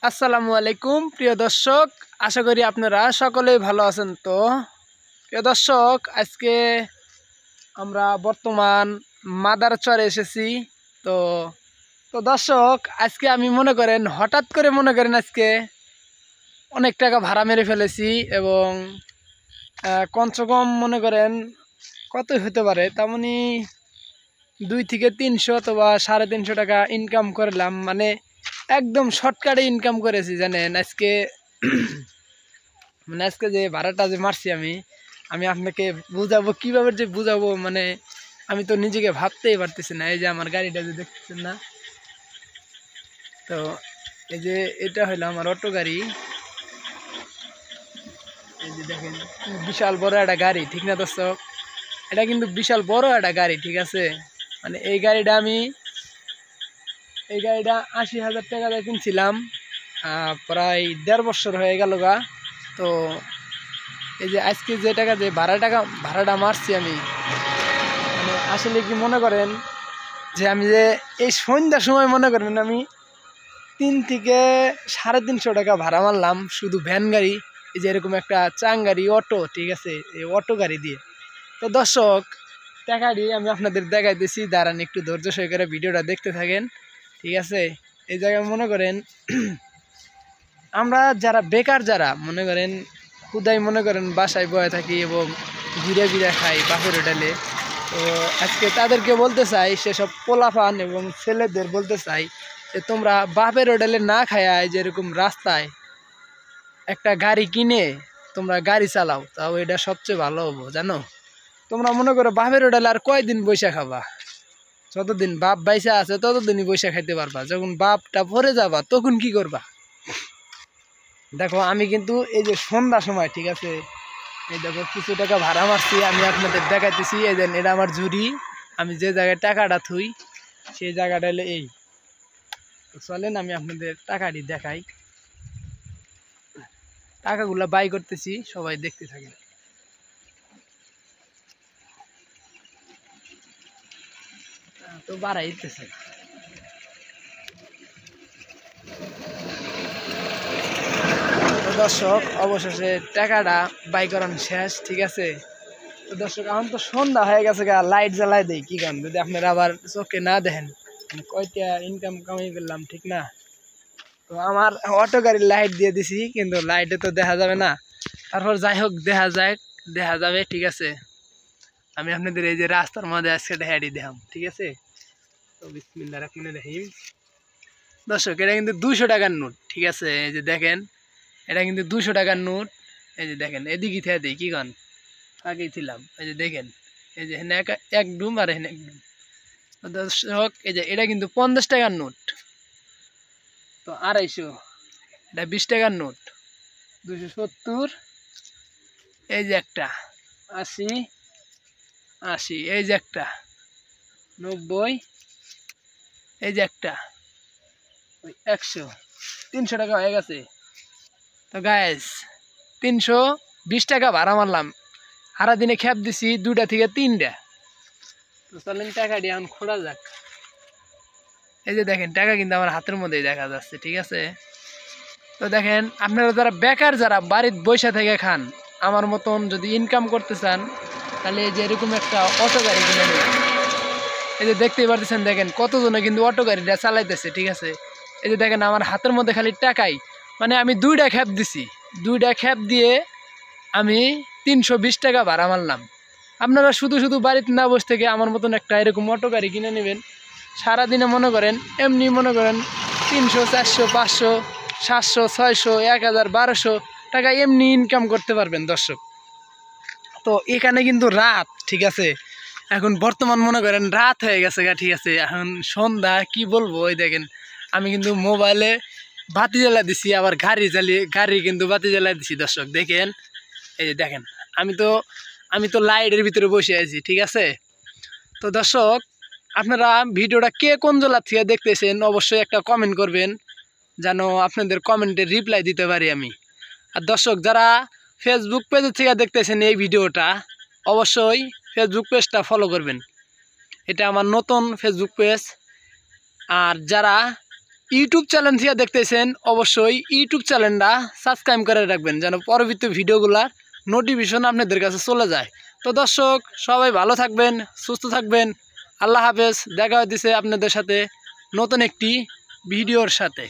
আসসালামু আলাইকুম প্রিয় দর্শক, আশা করি আপনারা সকলেই ভালো আছেন। তো প্রিয় দর্শক, আজকে আমরা বর্তমান মাদারচরে এসেছি। তো তো দর্শক, আজকে আমি হঠাৎ করে আজকে অনেক টাকা ভাড়া মেরে ফেলেছি এবং কমসে কম কতই হতে পারে, তেমনি 2 থেকে 300 অথবা 350 টাকা ইনকাম করলাম। একদম শর্টকাটে ইনকাম করেছি জানেন। আজকে যে ভাড়াটা যে মারছি আমি আমি আপনাকে বুঝাবো, কিভাবে যে বুঝাবো, আমি তো নিজেকে ভাবতেই পারতেছি না। এই যে আমার গাড়িটা যে দেখতেছেন না, তো এই যে এটা হলো আমার অটো গাড়ি। এই যে দেখেন, বিশাল বড় একটা গাড়ি, ঠিক না দর্শক? এটা কিন্তু বিশাল বড় একটা গাড়ি, ঠিক আছে? এই গাড়িটা 80,000 টাকা দিয়ে কিনছিলাম, প্রায় 1.5 বছর হয়ে গেল গা। তো এই যে আজকে যে টাকা যে ভাড়াটা মারছি আমি, আসলে কি মনে করেন যে আমি যে এই সন্ধ্যার সময় আমি 3 থেকে 350 টাকা ভাড়া মারলাম শুধু ভ্যান গাড়ি, এই যে এরকম একটা চাঙ্গারি অটো, ঠিক আছে? এই অটো গাড়ি দিয়ে। তো দর্শক, টাকাটি আমি আপনাদের দেখাইতেছি, দাঁড়ান একটু ধৈর্য সহকারে ভিডিওটা দেখতে থাকেন, ঠিক আছে? এই জায়গায় আমরা যারা বেকার, যারা খুদাই বাসায় বয়ে থাকি এবং ঘুরে ঘুরে খাই বাপের হোটেলে, তো আজকে তাদেরকে বলতে চাই, সেসব পোলাপান এবং ছেলেদের বলতে চাই যে তোমরা বাপের হোটেলে না খায়া যেরকম রাস্তায় একটা গাড়ি কিনে তোমরা গাড়ি চালাও, তাও এটা সবচেয়ে ভালো হবো, জানো? তোমরা বাপের হোটেলে আর কয়দিন বৈশা খাবা? যতদিন বাপ বাইসা আছে ততদিনই বৈশা খাইতে পারবা। যখন বাপটা ভরে যাবা তখন কি করবা? দেখো, আমি কিন্তু এই যে সন্ধ্যার সময়, ঠিক আছে, এই দেখো কিছু টাকা ভাড়া মারছি, আমি আপনাদের দেখাইতেছি। এই যে এটা আমার ঝুড়ি, আমি যে জায়গায় টাকাটা থুই সেই জায়গাটা হলো এই। চলেন আমি আপনাদের টাকাটি দেখাই, টাকাগুলা বাই করতেছি, সবাই দেখতে থাকেন। তো বাড়াইতেছে। দর্শক, অবশেষে টাকাটা বাই করানো শেষ, ঠিক আছে? তো দর্শক, এখন তো সন্ধ্যা হয়ে গেছে গা, লাইট জ্বালাই দেই কি কারণ, যদি আপনারা আবার চোখে না দেখেন কয়টা ইনকাম কামাই করলাম, ঠিক না? তো আমার অটো গাড়ির লাইট দিয়ে দিছি, কিন্তু লাইটে তো দেখা যাবে না। তারপর যাই হোক, দেখা যাবে, ঠিক আছে? আমি আপনাদের এই যে রাস্তার মধ্যে আজকে হেঁটে দেখাম, ঠিক আছে? তো বিসমিল্লাহির রহমানির রহিম। দর্শক, এটা কিন্তু 200 টাকার নোট, ঠিক আছে? এই যে দেখেন, এটা কিন্তু 200 টাকার নোট। এই যে দেখেন, এদিকে থেকে দিই কি গান আগেই ছিলাম। এই যে দেখেন, এই যে হেনে এক ডুম আর হেনে এক ডুম। দর্শক, এই যে এটা কিন্তু 50 টাকার নোট, তো 250, এটা 20 টাকার নোট, 270, এই যে একটা 80, এই যে একটা 90, এই যে একটা 100, 300 টাকা হয়ে গেছে। তো গাইস, 320 টাকা ভাড়া মারলাম, সারাদিনে খেপ দিছি 2টা থেকে 3টা। তো চলেন টাকাটি এখন খোলা যাক। এই যে দেখেন, টাকা কিন্তু আমার হাতের মধ্যেই দেখা যাচ্ছে, ঠিক আছে? তো দেখেন, আপনারা যারা বেকার, যারা বাড়িতে বসে থেকে খান, আমার মতন যদি ইনকাম করতে চান, তাহলে এই যে এরকম একটা অটো গাড়ি কিনে নেবেন। এই যে দেখতেই পারতেছেন, দেখেন কতজনে কিন্তু অটো গাড়িটা চালাইতেছে, ঠিক আছে? এই যে দেখেন, আমার হাতের মধ্যে খালি টাকাই, আমি 2টা খেপ দিছি, 2টা খেপ দিয়ে আমি 320 টাকা ভাড়া মারলাম। আপনারা শুধু শুধু বাড়িতে না বসে থেকে আমার মতন একটা এরকম অটো গাড়ি কিনে নেবেন। সারাদিনে এমনি 300, 400, 500, 700, 600, 1000, 1200 টাকা এমনি ইনকাম করতে পারবেন দর্শক। তো এখানে কিন্তু রাত, ঠিক আছে? এখন বর্তমান রাত হয়ে গেছে গা, ঠিক আছে? এখন সন্ধ্যা, কি বলবো। ওই দেখেন, আমি কিন্তু মোবাইলে বাতি জ্বালা দিছি, আবার গাড়ি কিন্তু বাতি জ্বালা দিছি। দর্শক দেখেন, এই যে দেখেন, আমি তো লাইটের ভিতরে বসে আছি, ঠিক আছে? তো দর্শক, আপনারা ভিডিওটা কে কোন জেলা থেকে দেখতেছেন অবশ্যই একটা কমেন্ট করবেন, যেন আপনাদের কমেন্টের রিপ্লাই দিতে পারি আমি। আর দর্শক, যারা ফেসবুক পেজ থেকে দেখতেছেন এই ভিডিওটা, অবশ্যই ফেসবুক পেজটা ফলো করবেন, এটা আমার নতুন ফেসবুক পেজ। আর যারা ইউটিউব চ্যানেল থেকে দেখতেছেন অবশ্যই ইউটিউব চ্যানেলটা সাবস্ক্রাইব করে রাখবেন যেন পরবর্তী ভিডিওগুলোর নোটিফিকেশন আপনাদের কাছে চলে যায়। তো দর্শক সবাই ভালো থাকবেন, সুস্থ থাকবেন। আল্লাহ হাফেজ। দেখা হচ্ছে আপনাদের সাথে নতুন একটি ভিডিওর সাথে।